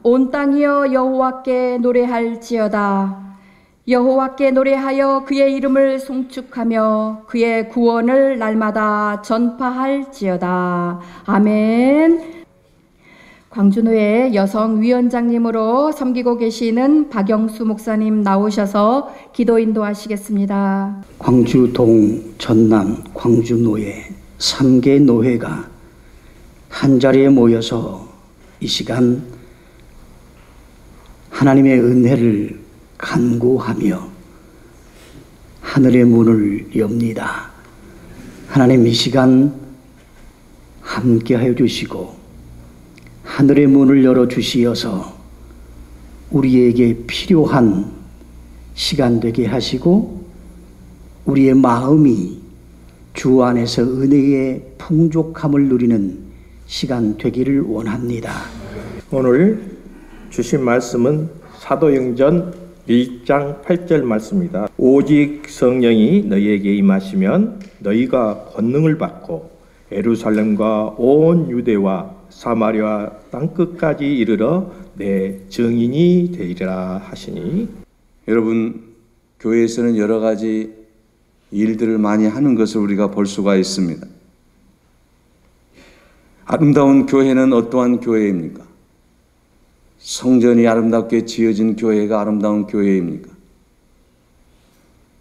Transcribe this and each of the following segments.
온 땅이여 여호와께 노래할지어다. 여호와께 노래하여 그의 이름을 송축하며 그의 구원을 날마다 전파할지어다. 아멘. 광주노회 여성위원장님으로 섬기고 계시는 박영수 목사님 나오셔서 기도 인도하시겠습니다. 광주 동, 전남, 광주노회 3개 노회가 한자리에 모여서 이 시간 하나님의 은혜를 간구하며 하늘의 문을 엽니다. 하나님 이 시간 함께하여 주시고 하늘의 문을 열어주시어서 우리에게 필요한 시간 되게 하시고 우리의 마음이 주 안에서 은혜의 풍족함을 누리는 시간 되기를 원합니다. 오늘 주신 말씀은 사도행전 1장 8절 말씀입니다. 오직 성령이 너희에게 임하시면 너희가 권능을 받고 예루살렘과 온 유대와 사마리아 땅끝까지 이르러 내 증인이 되리라 하시니. 여러분, 교회에서는 여러 가지 일들을 많이 하는 것을 우리가 볼 수가 있습니다. 아름다운 교회는 어떠한 교회입니까? 성전이 아름답게 지어진 교회가 아름다운 교회입니까?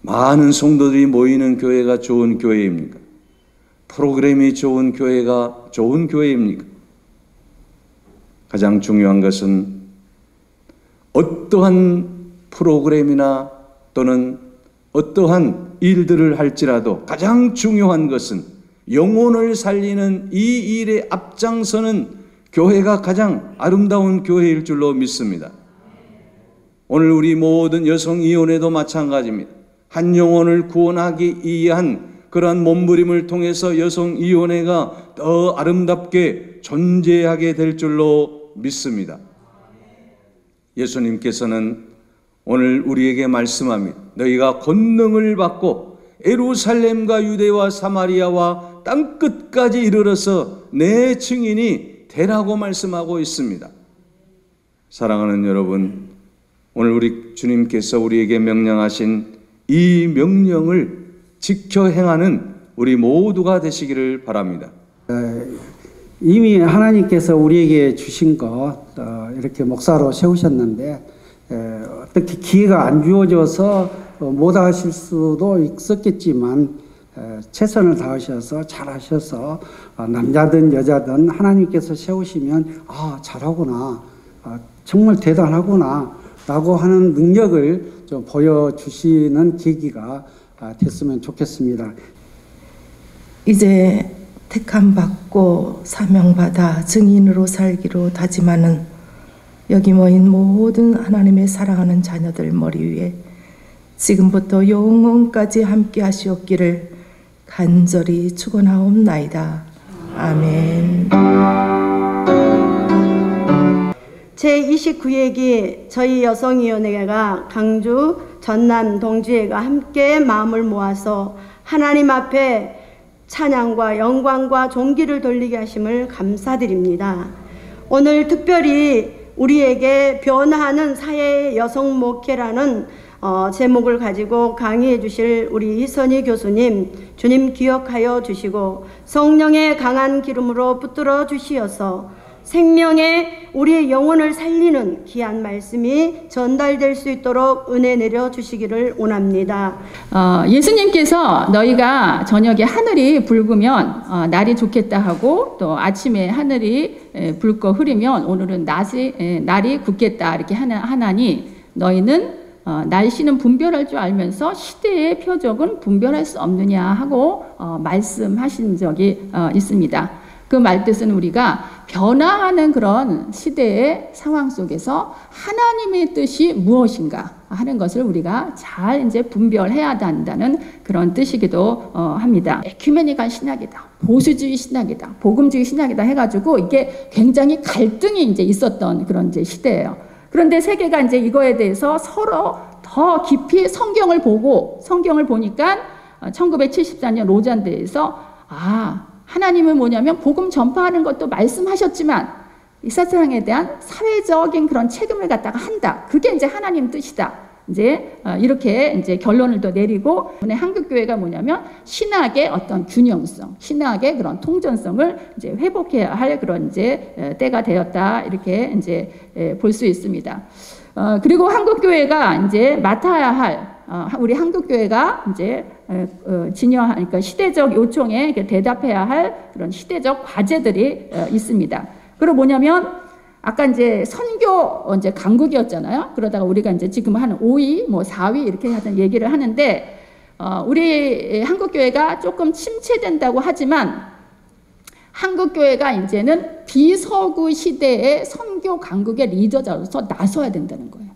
많은 성도들이 모이는 교회가 좋은 교회입니까? 프로그램이 좋은 교회가 좋은 교회입니까? 가장 중요한 것은 어떠한 프로그램이나 또는 어떠한 일들을 할지라도 가장 중요한 것은 영혼을 살리는 이 일에 앞장서는 교회가 가장 아름다운 교회일 줄로 믿습니다. 오늘 우리 모든 여성위원회도 마찬가지입니다. 한 영혼을 구원하기 위한 그러한 몸부림을 통해서 여성위원회가 더 아름답게 존재하게 될 줄로 믿습니다. 예수님께서는 오늘 우리에게 말씀합니다. 너희가 권능을 받고 예루살렘과 유대와 사마리아와 땅끝까지 이르러서 내 증인이 되라고 말씀하고 있습니다. 사랑하는 여러분, 오늘 우리 주님께서 우리에게 명령하신 이 명령을 지켜 행하는 우리 모두가 되시기를 바랍니다. 이미 하나님께서 우리에게 주신 것 이렇게 목사로 세우셨는데 어떻게 기회가 안 주어져서 못 하실 수도 있었겠지만 최선을 다하셔서 잘하셔서 남자든 여자든 하나님께서 세우시면 잘하구나, 정말 대단하구나 라고 하는 능력을 좀 보여주시는 계기가 됐으면 좋겠습니다. 이제 택함받고 사명받아 증인으로 살기로 다짐하는 여기 모인 모든 하나님의 사랑하는 자녀들 머리 위에 지금부터 영원까지 함께 하시옵기를 간절히 축원하옵나이다. 아멘. 제29회기 저희 여성위원회가 강주, 전남, 동주회가 함께 마음을 모아서 하나님 앞에 찬양과 영광과 존귀를 돌리게 하심을 감사드립니다. 오늘 특별히 우리에게 변화하는 사회의 여성 목회라는 제목을 가지고 강의해 주실 우리 이선희 교수님, 주님 기억하여 주시고 성령의 강한 기름으로 붙들어 주시어서 생명의 우리의 영혼을 살리는 귀한 말씀이 전달될 수 있도록 은혜 내려 주시기를 원합니다. 예수님께서 너희가 저녁에 하늘이 붉으면 날이 좋겠다 하고 또 아침에 하늘이 붉고 흐리면 오늘은 날이 굳겠다 이렇게 하나니 너희는 날씨는 분별할 줄 알면서 시대의 표적은 분별할 수 없느냐 하고 말씀하신 적이 있습니다. 그 말뜻은 우리가 변화하는 그런 시대의 상황 속에서 하나님의 뜻이 무엇인가 하는 것을 우리가 잘 이제 분별해야 한다는 그런 뜻이기도 합니다. 에큐메니컬 신학이다, 보수주의 신학이다, 복음주의 신학이다 해가지고 이게 굉장히 갈등이 이제 있었던 그런 이제 시대예요. 그런데 세계가 이제 이거에 대해서 서로 더 깊이 성경을 보니까 1974년 로잔대에서 하나님은 뭐냐면 복음 전파하는 것도 말씀하셨지만 이 세상에 대한 사회적인 그런 책임을 갖다가 한다. 그게 이제 하나님 뜻이다. 이제 이렇게 이제 결론을 또 내리고, 한국교회가 뭐냐면 신학의 어떤 균형성, 신학의 그런 통전성을 이제 회복해야 할 그런 이제 때가 되었다. 이렇게 이제 볼 수 있습니다. 그리고 한국교회가 이제 맡아야 할 우리 한국교회가 이제 그러니까 시대적 요청에 대답해야 할 그런 시대적 과제들이 있습니다. 그리고 뭐냐면 아까 이제 선교 이제 강국이었잖아요. 그러다가 우리가 이제 지금 한 5위, 뭐 4위 이렇게 하던 얘기를 하는데 우리 한국교회가 조금 침체된다고 하지만 한국교회가 이제는 비서구 시대의 선교 강국의 리더자로서 나서야 된다는 거예요.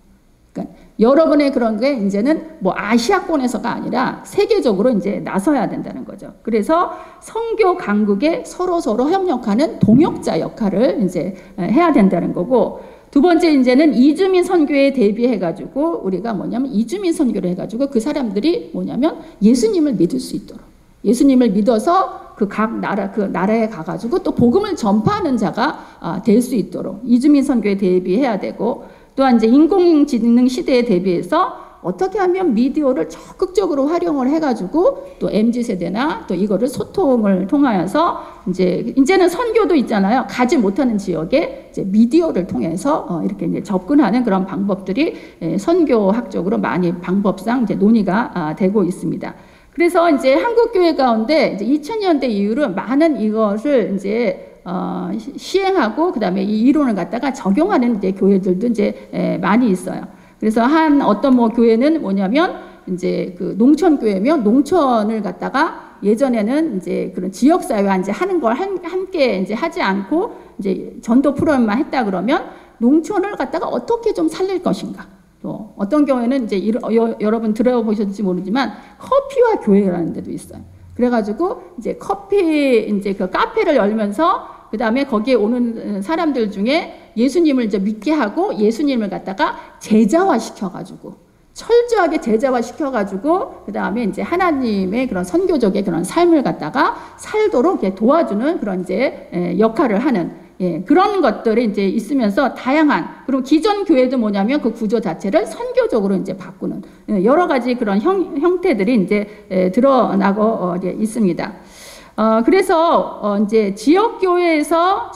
그러니까 여러분의 그런 게 이제는 뭐 아시아권에서가 아니라 세계적으로 이제 나서야 된다는 거죠. 그래서 선교 강국에 서로 협력하는 동역자 역할을 이제 해야 된다는 거고, 두 번째 이제는 이주민 선교에 대비해가지고 우리가 뭐냐면 이주민 선교를 해가지고 그 사람들이 뭐냐면 예수님을 믿을 수 있도록, 예수님을 믿어서 그 각 나라, 그 나라에 가가지고 또 복음을 전파하는 자가 될 수 있도록 이주민 선교에 대비해야 되고, 또한 이제 인공지능 시대에 대비해서 어떻게 하면 미디어를 적극적으로 활용을 해가지고 또 MZ세대나 또 이거를 소통을 통하여서 이제는 선교도 있잖아요. 가지 못하는 지역에 이제 미디어를 통해서 이렇게 이제 접근하는 그런 방법들이 선교학적으로 많이 방법상 이제 논의가 되고 있습니다. 그래서 이제 한국교회 가운데 이제 2000년대 이후로 많은 이것을 이제 시행하고 그다음에 이 이론을 갖다가 적용하는 이제 교회들도 이제 많이 있어요. 그래서 한 어떤 뭐 교회는 뭐냐면 이제 그 농촌 교회면 농촌을 갖다가 예전에는 이제 그런 지역 사회와 이제 하는 걸 함께 이제 하지 않고 이제 전도 프로그램만 했다 그러면 농촌을 갖다가 어떻게 좀 살릴 것인가. 또 어떤 경우에는 이제 여러분 들어보셨는지 모르지만 커피와 교회라는 데도 있어요. 그래가지고 이제 커피 이제 그 카페를 열면서 그 다음에 거기에 오는 사람들 중에 예수님을 이제 믿게 하고 예수님을 갖다가 제자화 시켜가지고 철저하게 제자화 시켜가지고 그 다음에 이제 하나님의 그런 선교적의 그런 삶을 갖다가 살도록 이렇게 도와주는 그런 이제 역할을 하는 그런 것들이 이제 있으면서 다양한, 그리고 기존 교회도 뭐냐면 그 구조 자체를 선교적으로 이제 바꾸는 여러 가지 그런 형태들이 이제 드러나고 있습니다. 그래서 이제 지역교회에서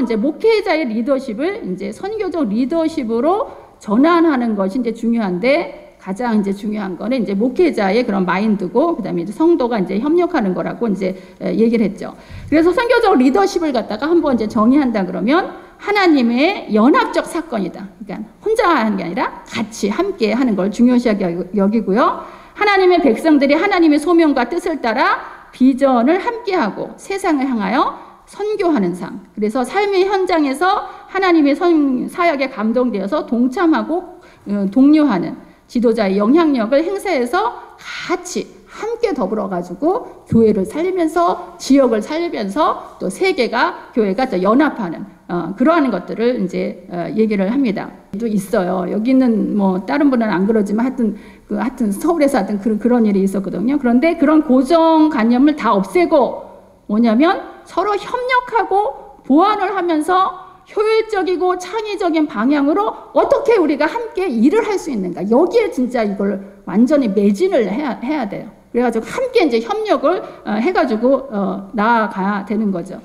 이제 목회자의 리더십을 이제 선교적 리더십으로 전환하는 것이 이제 중요한데, 가장 이제 중요한 거는 이제 목회자의 그런 마인드고, 그다음에 이제 성도가 이제 협력하는 거라고 이제 얘기를 했죠. 그래서 선교적 리더십을 갖다가 한번 이제 정의한다 그러면 하나님의 연합적 사건이다. 그러니까 혼자 하는 게 아니라 같이 함께 하는 걸 중요시하게 여기고요. 하나님의 백성들이 하나님의 소명과 뜻을 따라 비전을 함께하고 세상을 향하여 선교하는 삶. 그래서 삶의 현장에서 하나님의 사역에 감동되어서 동참하고 독려하는 지도자의 영향력을 행사해서 같이 함께 더불어 가지고 교회를 살리면서 지역을 살리면서 또 세계가 교회가 또 연합하는 그러한 것들을 이제 얘기를 합니다. 또 있어요. 여기는 뭐 다른 분은 안 그러지만 하여튼 서울에서 하여튼 그런 일이 있었거든요. 그런데 그런 고정관념을 다 없애고 뭐냐면 서로 협력하고 보완을 하면서 효율적이고 창의적인 방향으로 어떻게 우리가 함께 일을 할 수 있는가, 여기에 진짜 이걸 완전히 매진을 해야 돼요. 그래가지고 함께 이제 협력을 해가지고 나아가야 되는 거죠.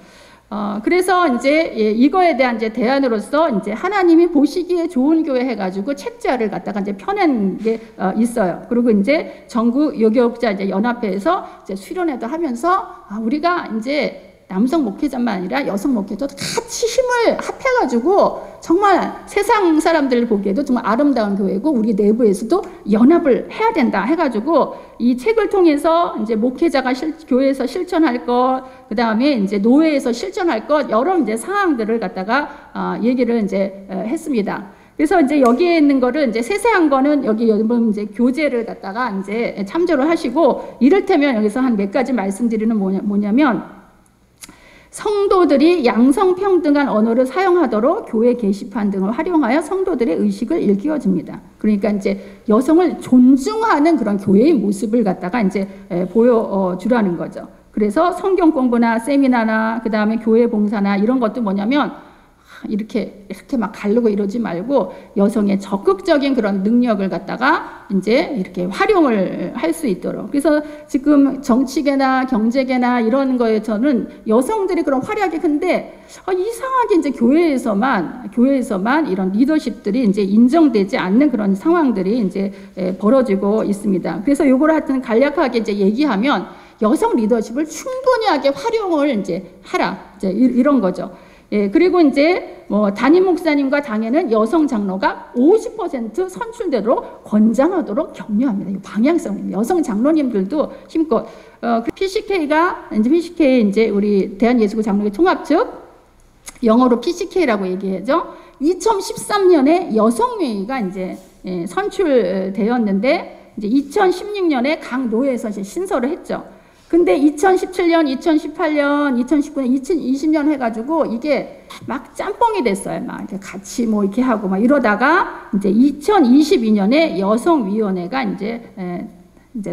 그래서 이제 이거에 대한 이제 대안으로서 이제 하나님이 보시기에 좋은 교회 해가지고 책자를 갖다가 이제 펴낸 게 있어요. 그리고 이제 전국 요격자 이제 연합회에서 이제 수련회도 하면서 우리가 이제 남성 목회자만 아니라 여성 목회자도 같이 힘을 합해가지고 정말 세상 사람들 보기에도 정말 아름다운 교회고 우리 내부에서도 연합을 해야 된다 해가지고 이 책을 통해서 이제 목회자가 교회에서 실천할 것, 그 다음에 이제 노회에서 실천할 것 여러 이제 상황들을 갖다가 얘기를 이제 했습니다. 그래서 이제 여기에 있는 거를 이제 세세한 거는 여기 여러분 이제 교재를 갖다가 이제 참조를 하시고, 이를테면 여기서 한 몇 가지 말씀드리는 뭐냐면 성도들이 양성평등한 언어를 사용하도록 교회 게시판 등을 활용하여 성도들의 의식을 일깨워줍니다. 그러니까 이제 여성을 존중하는 그런 교회의 모습을 갖다가 이제 보여주라는 거죠. 그래서 성경 공부나 세미나나 그 다음에 교회 봉사나 이런 것도 뭐냐면 이렇게 막 가르고 이러지 말고 여성의 적극적인 그런 능력을 갖다가 이제 이렇게 활용을 할 수 있도록. 그래서 지금 정치계나 경제계나 이런 거에서는 여성들이 그런 활약이 큰데 이상하게 이제 교회에서만 이런 리더십들이 이제 인정되지 않는 그런 상황들이 이제 벌어지고 있습니다. 그래서 요걸 하여튼 간략하게 이제 얘기하면 여성 리더십을 충분하게 활용을 이제 하라. 이제 이런 거죠. 예, 그리고 이제 뭐 담임 목사님과 당회는 여성 장로가 50% 선출되도록 권장하도록 격려합니다. 이 방향성, 여성 장로님들도 힘껏. PCK가 이제 우리 대한예수교 장로교 통합 측 영어로 PCK라고 얘기하죠. 2013년에 여성회의가 이제 선출되었는데 이제 2016년에 각 노회에서 신설을 했죠. 근데 2017년, 2018년, 2019년, 2020년 해가지고 이게 막 짬뽕이 됐어요. 막 이렇게 같이 뭐 이렇게 하고 막 이러다가 이제 2022년에 여성위원회가 이제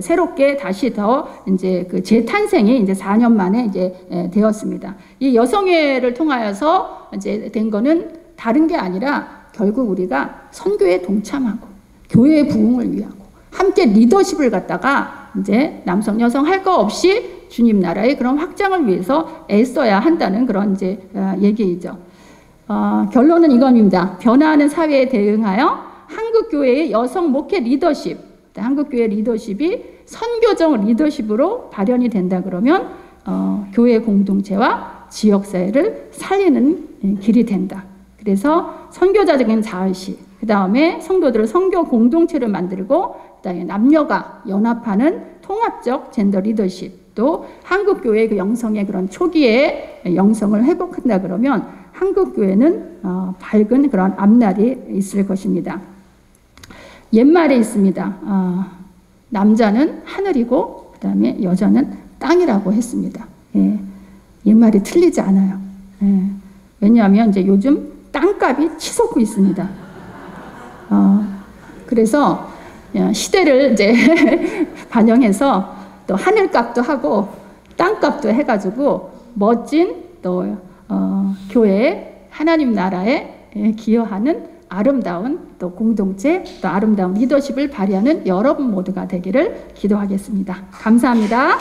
새롭게 다시 더 이제 그 재탄생이 이제 4년 만에 이제 되었습니다. 이 여성회를 통하여서 이제 된 거는 다른 게 아니라 결국 우리가 선교에 동참하고 교회의 부흥을 위하고 함께 리더십을 갖다가 이제 남성 여성 할 거 없이 주님 나라의 그런 확장을 위해서 애써야 한다는 그런 이제 얘기이죠. 결론은 이겁니다. 변화하는 사회에 대응하여 한국 교회의 여성 목회 리더십, 한국 교회 리더십이 선교적 리더십으로 발현이 된다 그러면 교회 공동체와 지역 사회를 살리는 길이 된다. 그래서 선교자적인 자의식, 그 다음에 성도들을 선교 공동체를 만들고, 그다음에 남녀가 연합하는 통합적 젠더 리더십, 또 한국 교회의 그 영성의 그런 초기의 영성을 회복한다 그러면 한국 교회는 밝은 그런 앞날이 있을 것입니다. 옛말에 있습니다. 남자는 하늘이고 그다음에 여자는 땅이라고 했습니다. 예, 옛말이 틀리지 않아요. 예, 왜냐하면 이제 요즘 땅값이 치솟고 있습니다. 그래서 시대를 이제 반영해서 또 하늘값도 하고 땅값도 해가지고 멋진 또 교회 하나님 나라에 기여하는 아름다운 또 공동체 또 아름다운 리더십을 발휘하는 여러분 모두가 되기를 기도하겠습니다. 감사합니다.